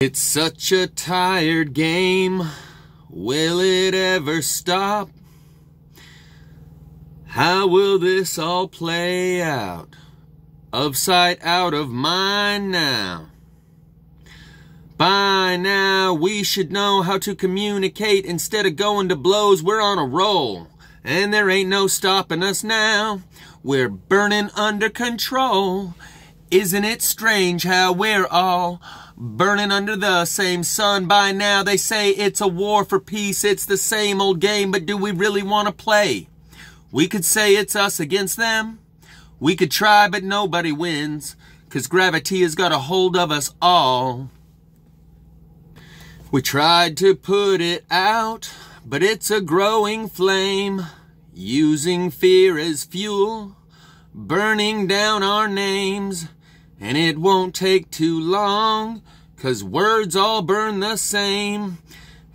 It's such a tired game. Will it ever stop? How will this all play out? Of sight, out of mind now. By now, we should know how to communicate instead of going to blows. We're on a roll, and there ain't no stopping us now. We're burning under control. Isn't it strange how we're all burning under the same sun? By now, they say it's a war for peace. It's the same old game, but do we really want to play? We could say it's us against them. We could try, but nobody wins, 'cause gravity has got a hold of us all. We tried to put it out, but it's a growing flame, using fear as fuel, burning down our names. And it won't take too long, 'cause words all burn the same.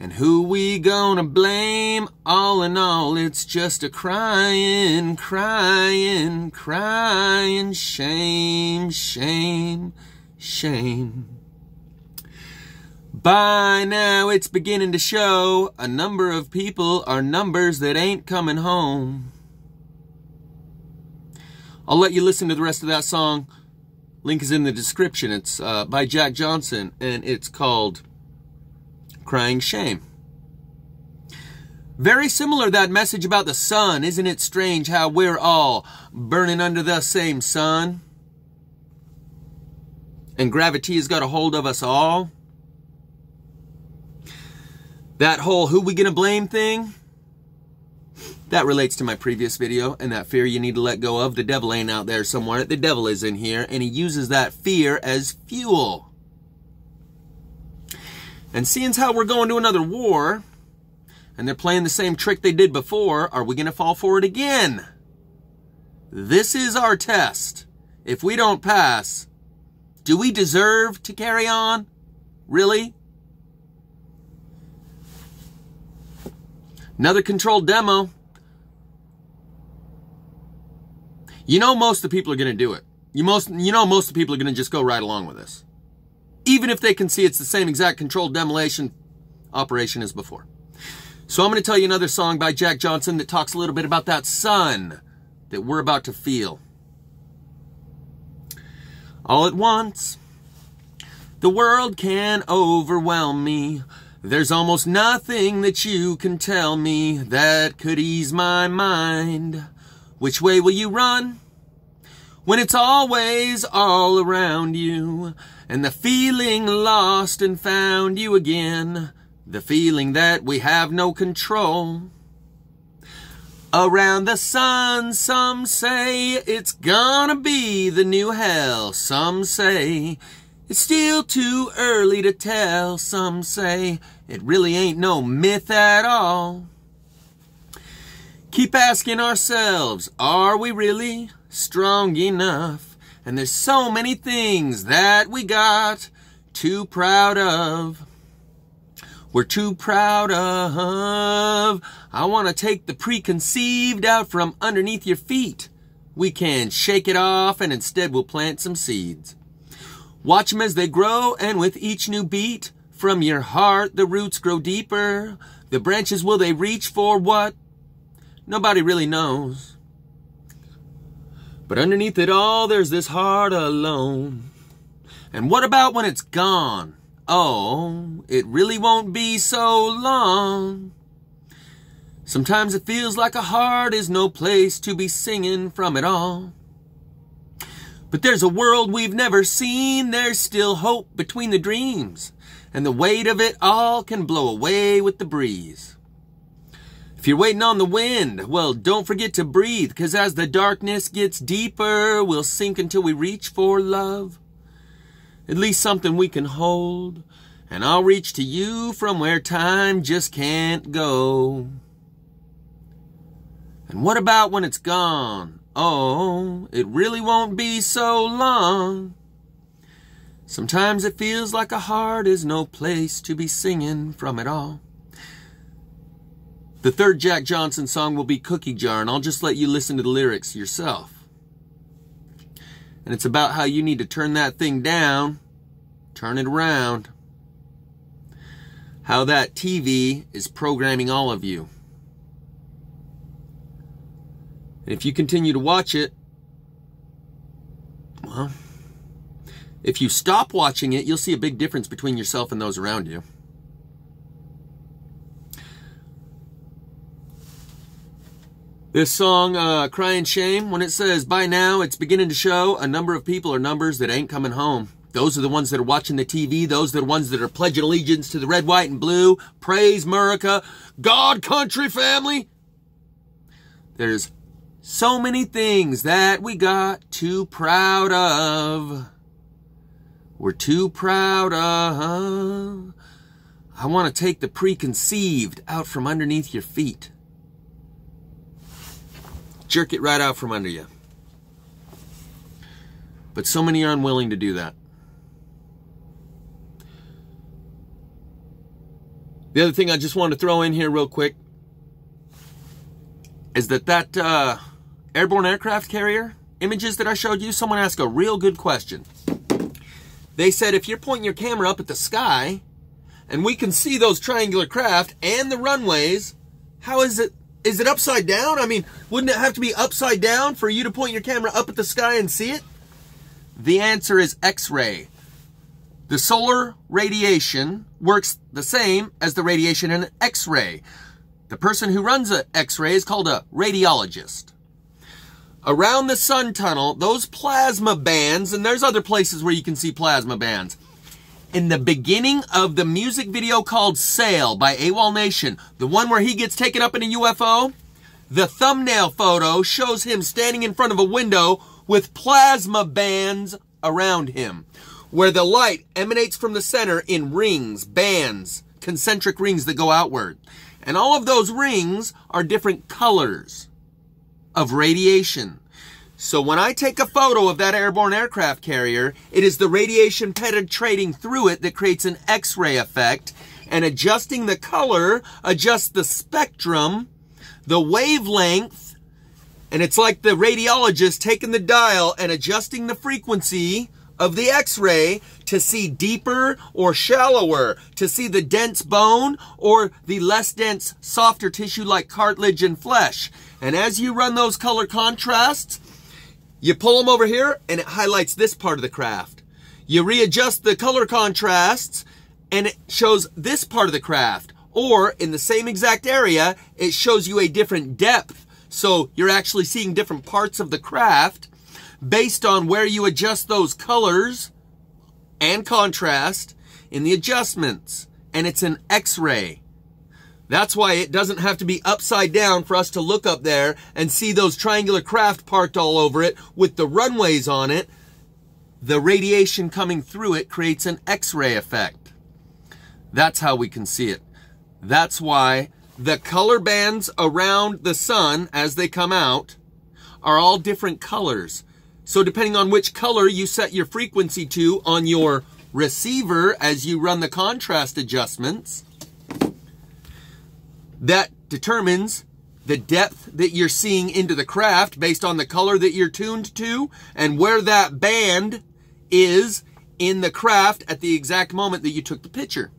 And who we gonna blame? All in all, it's just a crying, crying, crying shame, shame, shame. By now, it's beginning to show a number of people are numbers that ain't coming home. I'll let you listen to the rest of that song. Link is in the description. It's by Jack Johnson, and it's called Crying Shame. Very similar, that message about the sun. Isn't it strange how we're all burning under the same sun? And gravity has got a hold of us all. That whole who we gonna blame thing, that relates to my previous video, and that fear you need to let go of. The devil ain't out there somewhere. The devil is in here, and he uses that fear as fuel. And seeing how we're going to another war, and they're playing the same trick they did before, are we going to fall for it again? This is our test. If we don't pass, do we deserve to carry on? Really? Another controlled demo. You know most of the people are going to do it. You know most of the people are going to just go right along with this. Even if they can see it's the same exact controlled demolition operation as before. So I'm going to tell you another song by Jack Johnson that talks a little bit about that sun that we're about to feel. All at once, the world can overwhelm me. There's almost nothing that you can tell me that could ease my mind. Which way will you run when it's always all around you, and the feeling lost and found you again, the feeling that we have no control? Around the sun, some say it's gonna be the new hell. Some say it's still too early to tell. Some say it really ain't no myth at all. Keep asking ourselves, are we really strong enough? And there's so many things that we got too proud of. We're too proud of. I want to take the preconceived out from underneath your feet. We can shake it off, and instead we'll plant some seeds. Watch them as they grow, and with each new beat, from your heart the roots grow deeper. The branches, will they reach for what? Nobody really knows. But underneath it all, there's this heart alone. And what about when it's gone? Oh, it really won't be so long. Sometimes it feels like a heart is no place to be singing from it all. But there's a world we've never seen. There's still hope between the dreams, and the weight of it all can blow away with the breeze. If you're waiting on the wind, well, don't forget to breathe, 'cause as the darkness gets deeper, we'll sink until we reach for love. At least something we can hold, and I'll reach to you from where time just can't go. And what about when it's gone? Oh, it really won't be so long. Sometimes it feels like a heart is no place to be singing from it all. The third Jack Johnson song will be Cookie Jar, and I'll just let you listen to the lyrics yourself. And it's about how you need to turn that thing down, turn it around. how that TV is programming all of you. And if you continue to watch it, well, if you stop watching it, you'll see a big difference between yourself and those around you. This song, Crying Shame, when it says, by now it's beginning to show a number of people or numbers that ain't coming home. Those are the ones that are watching the TV. Those are the ones that are pledging allegiance to the red, white, and blue. Praise America. God, country, family. There's so many things that we got too proud of. We're too proud of. I want to take the preconceived out from underneath your feet. Jerk it right out from under you. But so many are unwilling to do that. The other thing I just wanted to throw in here real quick is that airborne aircraft carrier images that I showed you, someone asked a real good question. They said, if you're pointing your camera up at the sky and we can see those triangular craft and the runways, how is it? Is it upside down? I mean, wouldn't it have to be upside down for you to point your camera up at the sky and see it? The answer is X-ray. The solar radiation works the same as the radiation in an X-ray. The person who runs an X-ray is called a radiologist. Around the sun tunnel, those plasma bands, and there's other places where you can see plasma bands. In the beginning of the music video called Sail by AWOLNATION, the one where he gets taken up in a UFO, the thumbnail photo shows him standing in front of a window with plasma bands around him, where the light emanates from the center in rings, bands, concentric rings that go outward. And all of those rings are different colors of radiation. So when I take a photo of that airborne aircraft carrier, it is the radiation penetrating through it that creates an X-ray effect, and adjusting the color adjusts the spectrum, the wavelength, and it's like the radiologist taking the dial and adjusting the frequency of the X-ray to see deeper or shallower, to see the dense bone or the less dense, softer tissue like cartilage and flesh. And as you run those color contrasts, you pull them over here and it highlights this part of the craft. You readjust the color contrasts and it shows this part of the craft. Or in the same exact area, it shows you a different depth. So you're actually seeing different parts of the craft based on where you adjust those colors and contrast in the adjustments. And it's an X-ray. That's why it doesn't have to be upside down for us to look up there and see those triangular craft parked all over it with the runways on it. The radiation coming through it creates an X-ray effect. That's how we can see it. That's why the color bands around the sun as they come out are all different colors. So depending on which color you set your frequency to on your receiver as you run the contrast adjustments, that determines the depth that you're seeing into the craft based on the color that you're tuned to and where that band is in the craft at the exact moment that you took the picture.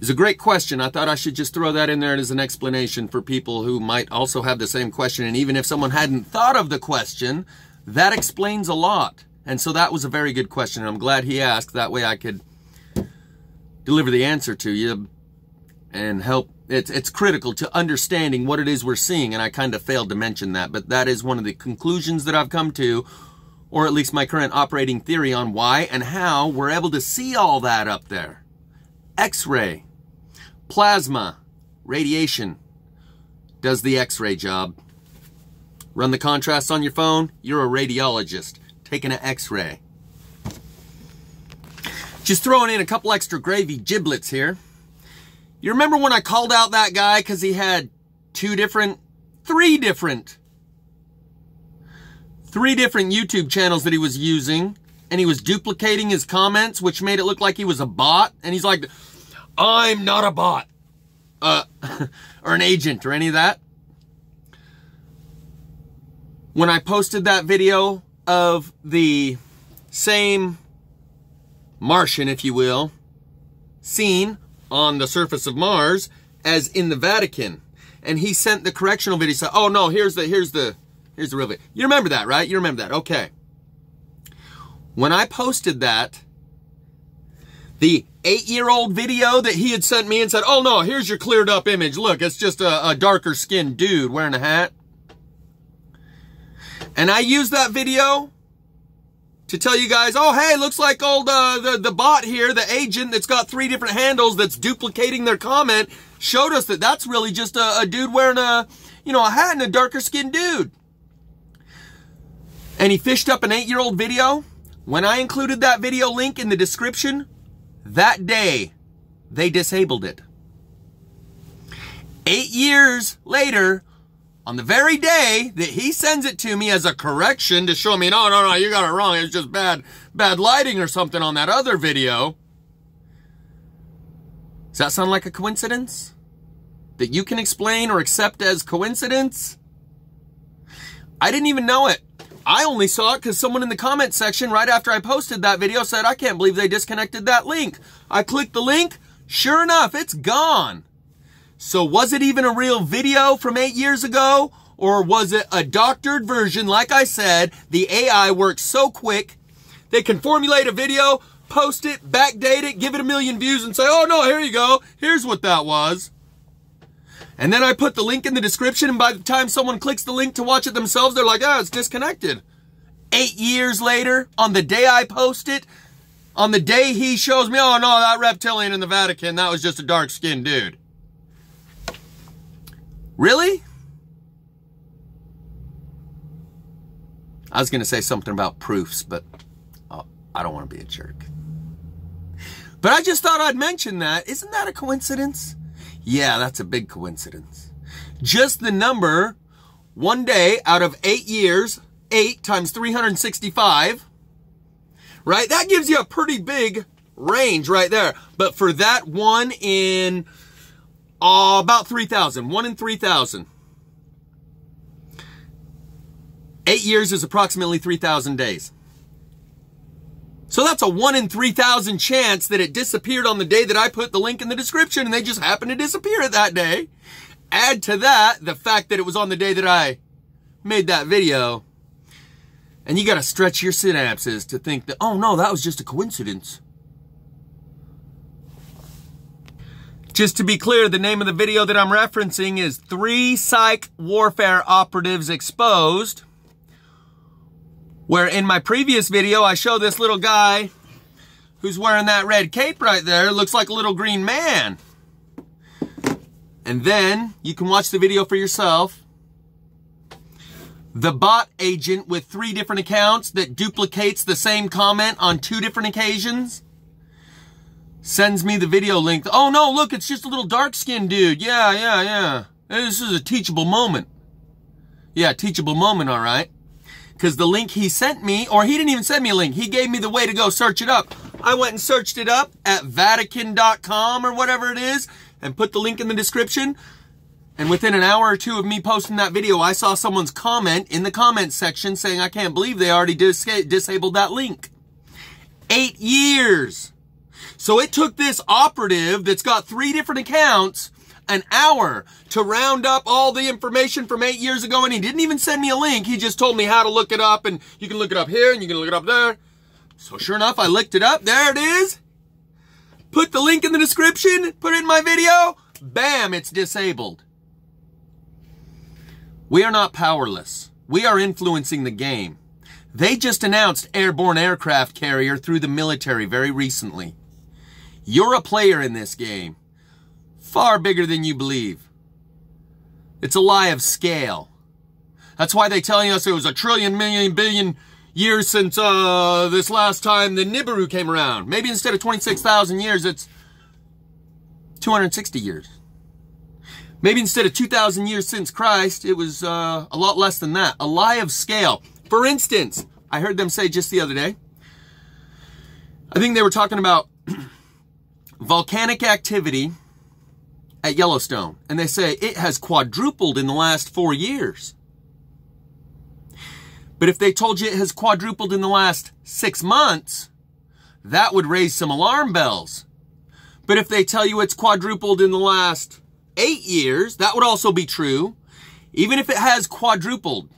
It's a great question. I thought I should just throw that in there as an explanation for people who might also have the same question. And even if someone hadn't thought of the question, that explains a lot. And so that was a very good question. And I'm glad he asked. That way I could deliver the answer to you and help. It's critical to understanding what it is we're seeing, and I kind of failed to mention that, but that is one of the conclusions that I've come to, or at least my current operating theory on why and how we're able to see all that up there. X-ray, plasma, radiation does the X-ray job. Run the contrast on your phone, you're a radiologist taking an X-ray. Just throwing in a couple extra gravy giblets here. You remember when I called out that guy because he had three different YouTube channels that he was using, and he was duplicating his comments, which made it look like he was a bot. And he's like, I'm not a bot, or an agent or any of that. When I posted that video of the same Martian, if you will, seen on the surface of Mars as in the Vatican. And he sent the correctional video, said, oh no, here's the real video. You remember that, right? You remember that, okay. When I posted that, the 8-year-old video that he had sent me and said, oh no, here's your cleared up image. Look, it's just a darker skinned dude wearing a hat. And I used that video to tell you guys, oh hey, looks like old the bot here, the agent that's got 3 different handles that's duplicating their comment, showed us that that's really just a dude wearing a hat and a darker skinned dude. And he fished up an 8-year-old video. When I included that video link in the description, that day, they disabled it. 8 years later, on the very day that he sends it to me as a correction to show me, no, you got it wrong. It's just bad lighting or something on that other video. Does that sound like a coincidence? That you can explain or accept as coincidence? I didn't even know it. I only saw it because someone in the comment section right after I posted that video said, I can't believe they disconnected that link. I clicked the link. Sure enough, it's gone. So was it even a real video from 8 years ago? Or was it a doctored version? Like I said, the AI works so quick. They can formulate a video, post it, backdate it, give it 1 million views and say, oh no, here you go. Here's what that was. And then I put the link in the description, and by the time someone clicks the link to watch it themselves, they're like, oh, it's disconnected. 8 years later, on the day I post it, on the day he shows me, oh no, that reptilian in the Vatican, that was just a dark-skinned dude. Really? I was going to say something about proofs, but I don't want to be a jerk. But I just thought I'd mention that. Isn't that a coincidence? Yeah, that's a big coincidence. Just the number, one day out of 8 years, 8 times 365, right? That gives you a pretty big range right there. But for that one in about 3,000, 1 in 3,000. 8 years is approximately 3,000 days. So that's a 1 in 3,000 chance that it disappeared on the day that I put the link in the description, and they just happened to disappear that day. Add to that the fact that it was on the day that I made that video, and you got to stretch your synapses to think that, oh no, that was just a coincidence. Just to be clear, the name of the video that I'm referencing is 3 Psych Warfare Operatives Exposed, where in my previous video, I show this little guy who's wearing that red cape right there. Looks like a little green man. And then you can watch the video for yourself. The bot agent with 3 different accounts that duplicates the same comment on 2 different occasions sends me the video link. Oh no, look, it's just a little dark-skinned dude. Yeah. This is a teachable moment. Yeah, teachable moment, all right. Because the link he sent me, or he didn't even send me a link, he gave me the way to go search it up. I went and searched it up at Vatican.com or whatever it is, and put the link in the description. And within an hour or 2 of me posting that video, I saw someone's comment in the comment section saying, I can't believe they already disabled that link. 8 years. So it took this operative that's got 3 different accounts an hour to round up all the information from 8 years ago, and he didn't even send me a link. He just told me how to look it up, and you can look it up here, and you can look it up there. So sure enough, I looked it up. There it is. Put the link in the description, put it in my video. Bam, it's disabled. We are not powerless. We are influencing the game. They just announced airborne aircraft carrier through the military very recently. You're a player in this game. Far bigger than you believe. It's a lie of scale. That's why they telling us it was 1 trillion, million, billion years since this last time the Nibiru came around. Maybe instead of 26,000 years, it's 260 years. Maybe instead of 2,000 years since Christ, it was a lot less than that. A lie of scale. For instance, I heard them say just the other day, I think they were talking about volcanic activity at Yellowstone, and they say it has quadrupled in the last 4 years. But if they told you it has quadrupled in the last 6 months, that would raise some alarm bells. But if they tell you it's quadrupled in the last 8 years, that would also be true. Even if it has quadrupled,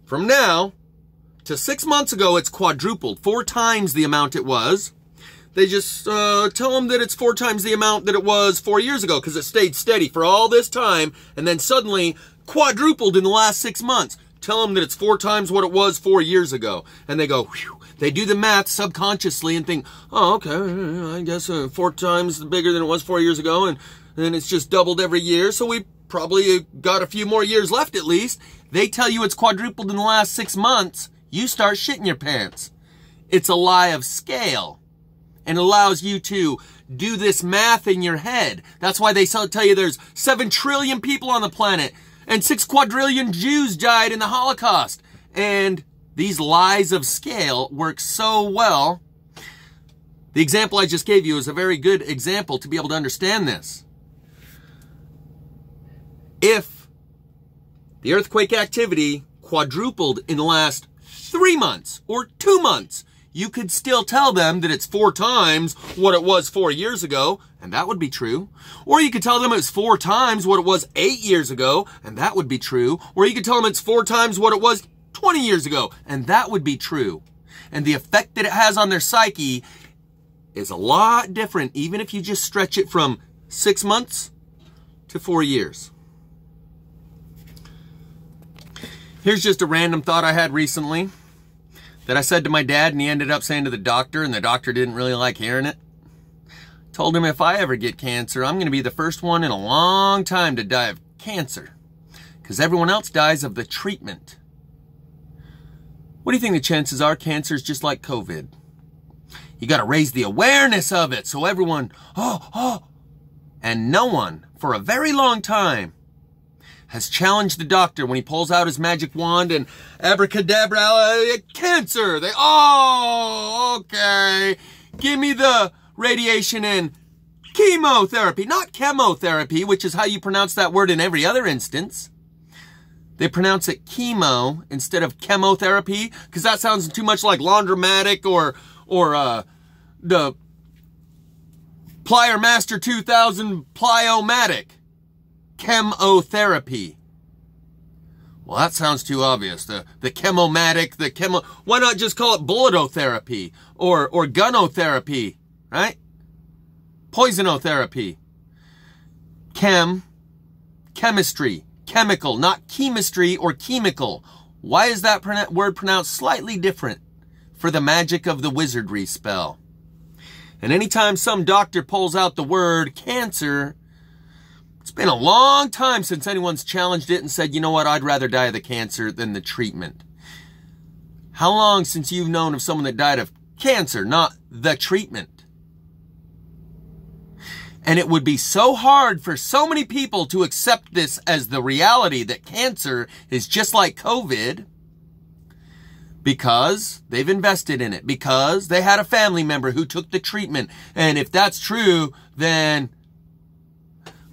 from now to 6 months ago, it's quadrupled, 4 times the amount it was. They just tell them that it's 4 times the amount that it was 4 years ago because it stayed steady for all this time and then suddenly quadrupled in the last 6 months. Tell them that it's 4 times what it was 4 years ago. And they go, whew. They do the math subconsciously and think, oh, okay, I guess 4 times bigger than it was 4 years ago. And then it's just doubled every year. So we probably got a few more years left at least. They tell you it's quadrupled in the last 6 months. You start shitting your pants. It's a lie of scale. And allows you to do this math in your head. That's why they tell you there's 7 trillion people on the planet and 6 quadrillion Jews died in the Holocaust. And these lies of scale work so well. The example I just gave you is a very good example to be able to understand this. If the earthquake activity quadrupled in the last 3 months or 2 months, you could still tell them that it's 4 times what it was 4 years ago, and that would be true. Or you could tell them it's 4 times what it was 8 years ago, and that would be true. Or you could tell them it's 4 times what it was 20 years ago, and that would be true. And the effect that it has on their psyche is a lot different, even if you just stretch it from 6 months to 4 years. Here's just a random thought I had recently that I said to my dad, and he ended up saying to the doctor, and the doctor didn't really like hearing it. Told him if I ever get cancer, I'm going to be the first one in a long time to die of cancer, because everyone else dies of the treatment. What do you think the chances are cancer is just like COVID? You got to raise the awareness of it so everyone, and no one for a very long time has challenged the doctor when he pulls out his magic wand and abracadabra, cancer. Okay, give me the radiation and chemotherapy, not chemotherapy, which is how you pronounce that word in every other instance. They pronounce it chemo instead of chemotherapy because that sounds too much like laundromatic or the Plier Master 2000 Plyomatic. Chemotherapy. Well, that sounds too obvious. The chemomatic, why not just call it bulletotherapy or gunotherapy, right? Poisonotherapy. Chemistry, chemical, not chemistry or chemical. Why is that word pronounced slightly different for the magic of the wizardry spell? And anytime some doctor pulls out the word cancer, it's been a long time since anyone's challenged it and said, you know what, I'd rather die of the cancer than the treatment. How long since you've known of someone that died of cancer, not the treatment? And it would be so hard for so many people to accept this as the reality that cancer is just like COVID because they've invested in it, because they had a family member who took the treatment. And if that's true, then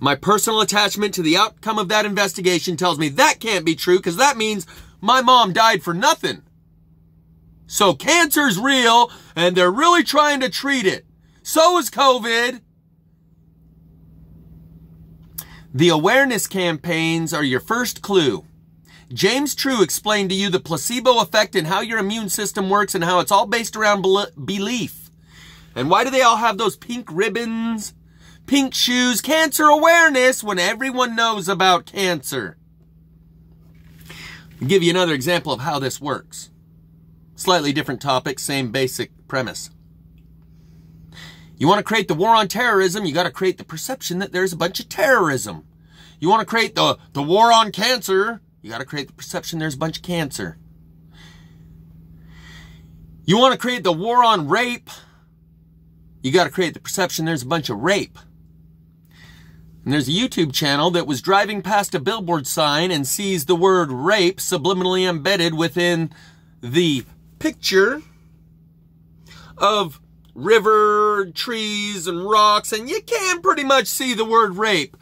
my personal attachment to the outcome of that investigation tells me that can't be true because that means my mom died for nothing. So cancer's real and they're really trying to treat it. So is COVID. The awareness campaigns are your first clue. James True explained to you the placebo effect and how your immune system works and how it's all based around belief. And why do they all have those pink ribbons? Pink shoes, cancer awareness when everyone knows about cancer. I'll give you another example of how this works. Slightly different topic, same basic premise. You want to create the war on terrorism, you got to create the perception that there's a bunch of terrorism. You want to create the war on cancer, you got to create the perception there's a bunch of cancer. You want to create the war on rape, you got to create the perception there's a bunch of rape. And there's a YouTube channel that was driving past a billboard sign and sees the word rape subliminally embedded within the picture of river, trees, and rocks. And you can pretty much see the word rape.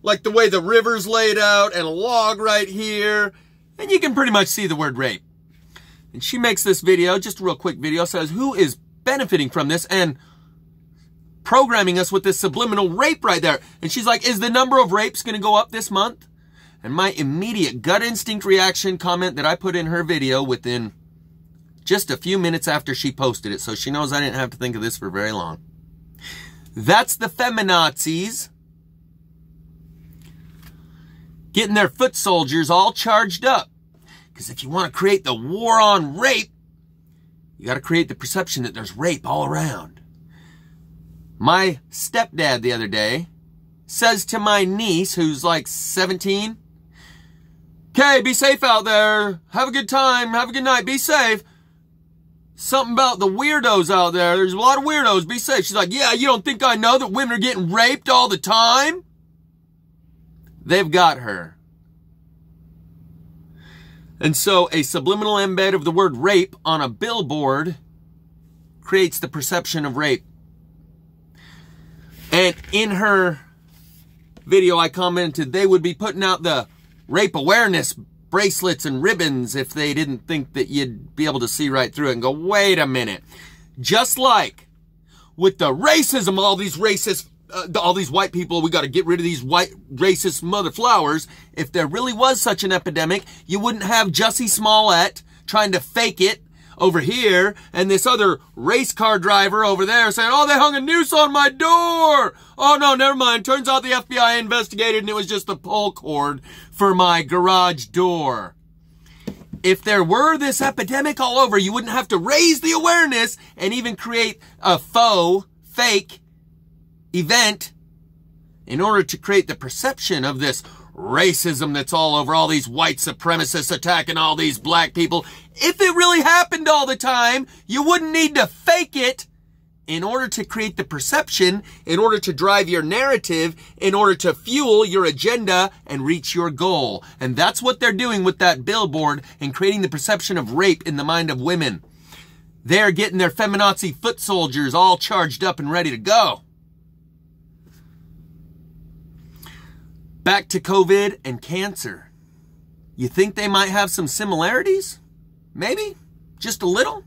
Like the way the river's laid out and a log right here. And you can pretty much see the word rape. And she makes this video, just a real quick video, says who is benefiting from this and programming us with this subliminal rape right there. And she's like, is the number of rapes going to go up this month? And my immediate gut instinct reaction comment that I put in her video within just a few minutes after she posted it, so she knows I didn't have to think of this for very long. That's the feminazis getting their foot soldiers all charged up. Because if you want to create the war on rape, you got to create the perception that there's rape all around. My stepdad the other day says to my niece, who's like 17, "Okay, be safe out there. Have a good time. Have a good night. Be safe." Something about the weirdos out there. There's a lot of weirdos. Be safe. She's like, "Yeah, you don't think I know that women are getting raped all the time?" They've got her. And so a subliminal embed of the word rape on a billboard creates the perception of rape. And in her video, I commented they would be putting out the rape awareness bracelets and ribbons if they didn't think that you'd be able to see right through it and go, wait a minute. Just like with the racism, all these racist, all these white people, we got to get rid of these white racist mother flowers. If there really was such an epidemic, you wouldn't have Jussie Smollett trying to fake it over here and this other race car driver over there saying, "Oh, they hung a noose on my door. Oh, no, never mind. Turns out the FBI investigated and it was just a pull cord for my garage door." If there were this epidemic all over, you wouldn't have to raise the awareness and even create a faux, fake event in order to create the perception of this racism that's all over, all these white supremacists attacking all these black people. If it really happened all the time, you wouldn't need to fake it in order to create the perception, in order to drive your narrative, in order to fuel your agenda and reach your goal. And that's what they're doing with that billboard and creating the perception of rape in the mind of women. They're getting their feminazi foot soldiers all charged up and ready to go. Back to COVID and cancer. You think they might have some similarities? Maybe? Just a little?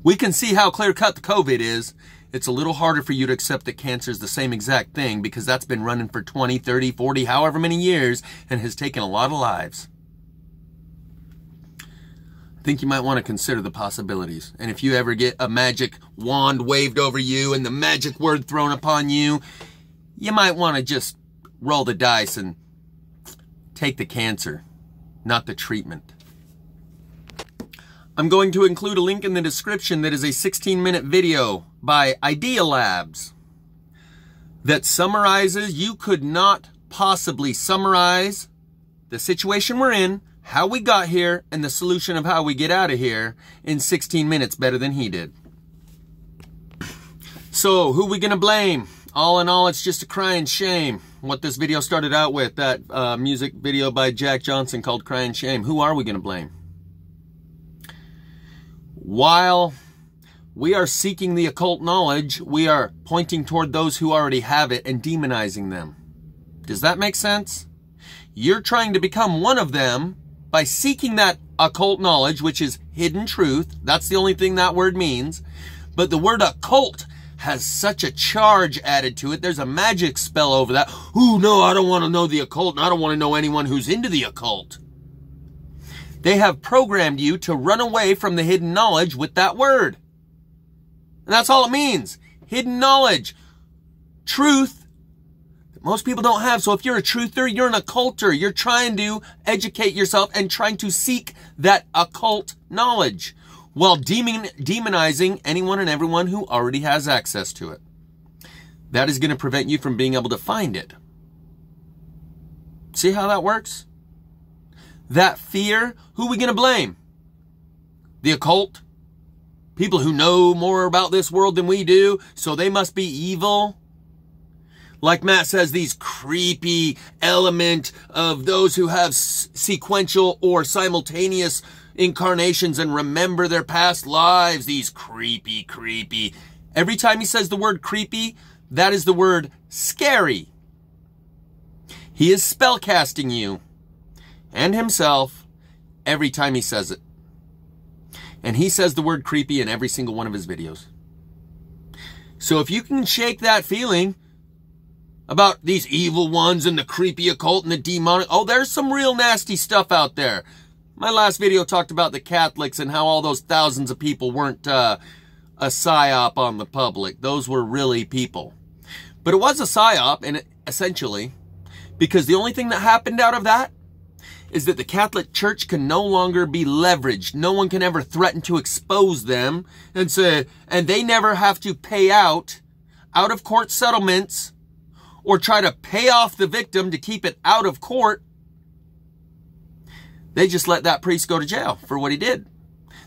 We can see how clear-cut the COVID is. It's a little harder for you to accept that cancer is the same exact thing because that's been running for 20, 30, 40, however many years and has taken a lot of lives. I think you might want to consider the possibilities. And if you ever get a magic wand waved over you and the magic word thrown upon you, you might want to just roll the dice and take the cancer, not the treatment. I'm going to include a link in the description that is a 16-minute video by Idea Labs that summarizes, you could not possibly summarize the situation we're in, how we got here, and the solution of how we get out of here in 16 minutes better than he did. So, who are we going to blame? All in all, it's just a crying shame. What this video started out with, that music video by Jack Johnson called Crying Shame. Who are we going to blame? While we are seeking the occult knowledge, we are pointing toward those who already have it and demonizing them. Does that make sense? You're trying to become one of them by seeking that occult knowledge, which is hidden truth. That's the only thing that word means. But the word occult has such a charge added to it. There's a magic spell over that. Ooh, no, I don't want to know the occult, and I don't want to know anyone who's into the occult. They have programmed you to run away from the hidden knowledge with that word. And that's all it means. Hidden knowledge. Truth that most people don't have. So if you're a truther, you're an occulter. You're trying to educate yourself and trying to seek that occult knowledge while demonizing anyone and everyone who already has access to it. That is going to prevent you from being able to find it. See how that works? That fear, who are we going to blame? The occult? People who know more about this world than we do, so they must be evil? Like Matt says, these creepy element of those who have sequential or simultaneous incarnations and remember their past lives. These creepy. Every time he says the word creepy, that is the word scary. He is spellcasting you and himself every time he says it. And he says the word creepy in every single one of his videos. So if you can shake that feeling about these evil ones and the creepy occult and the demonic, oh, there's some real nasty stuff out there. My last video talked about the Catholics and how all those thousands of people weren't a psyop on the public. Those were really people. But it was a psyop, and essentially, because the only thing that happened out of that is that the Catholic Church can no longer be leveraged. No one can ever threaten to expose them and say, and they never have to pay out of court settlements or try to pay off the victim to keep it out of court. They just let that priest go to jail for what he did.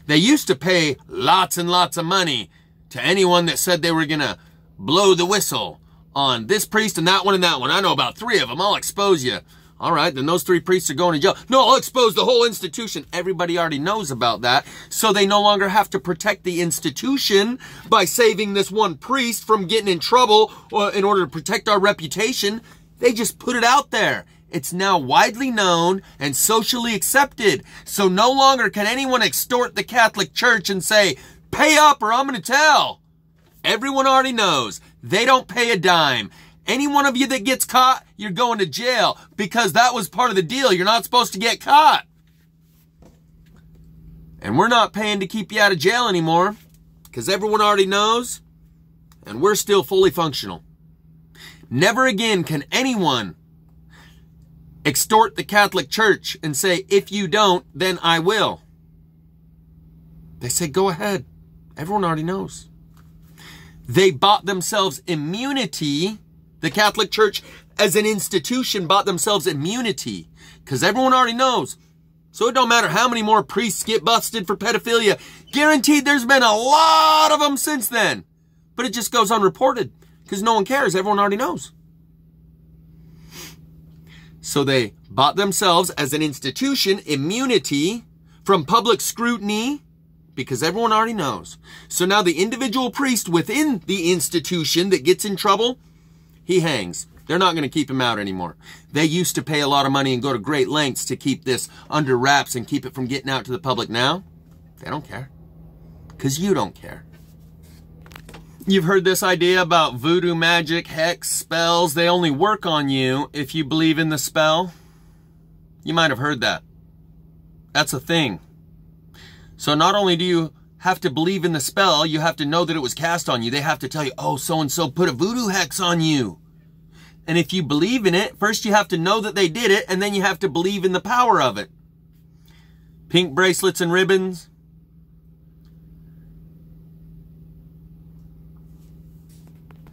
They used to pay lots and lots of money to anyone that said they were going to blow the whistle on this priest and that one and that one. I know about 3 of them. I'll expose you. All right, then those 3 priests are going to jail. No, I'll expose the whole institution. Everybody already knows about that. So they no longer have to protect the institution by saving this one priest from getting in trouble in order to protect our reputation. They just put it out there. It's now widely known and socially accepted. So no longer can anyone extort the Catholic Church and say, pay up or I'm going to tell. Everyone already knows. They don't pay a dime. Any one of you that gets caught, you're going to jail because that was part of the deal. You're not supposed to get caught. And we're not paying to keep you out of jail anymore because everyone already knows and we're still fully functional. Never again can anyone extort the Catholic Church and say, if you don't, then I will. They say, go ahead. Everyone already knows. They bought themselves immunity. The Catholic Church as an institution bought themselves immunity because everyone already knows. So it don't matter how many more priests get busted for pedophilia. Guaranteed there's been a lot of them since then. But it just goes unreported because no one cares. Everyone already knows. So they bought themselves as an institution immunity from public scrutiny because everyone already knows. So now the individual priest within the institution that gets in trouble, he hangs. They're not going to keep him out anymore. They used to pay a lot of money and go to great lengths to keep this under wraps and keep it from getting out to the public. Now, they don't care. Because you don't care. You've heard this idea about voodoo magic, hex, spells. They only work on you if you believe in the spell. You might have heard that. That's a thing. So not only do you have to believe in the spell, you have to know that it was cast on you. They have to tell you, oh, so-and-so put a voodoo hex on you. And if you believe in it, first you have to know that they did it, and then you have to believe in the power of it. Pink bracelets and ribbons,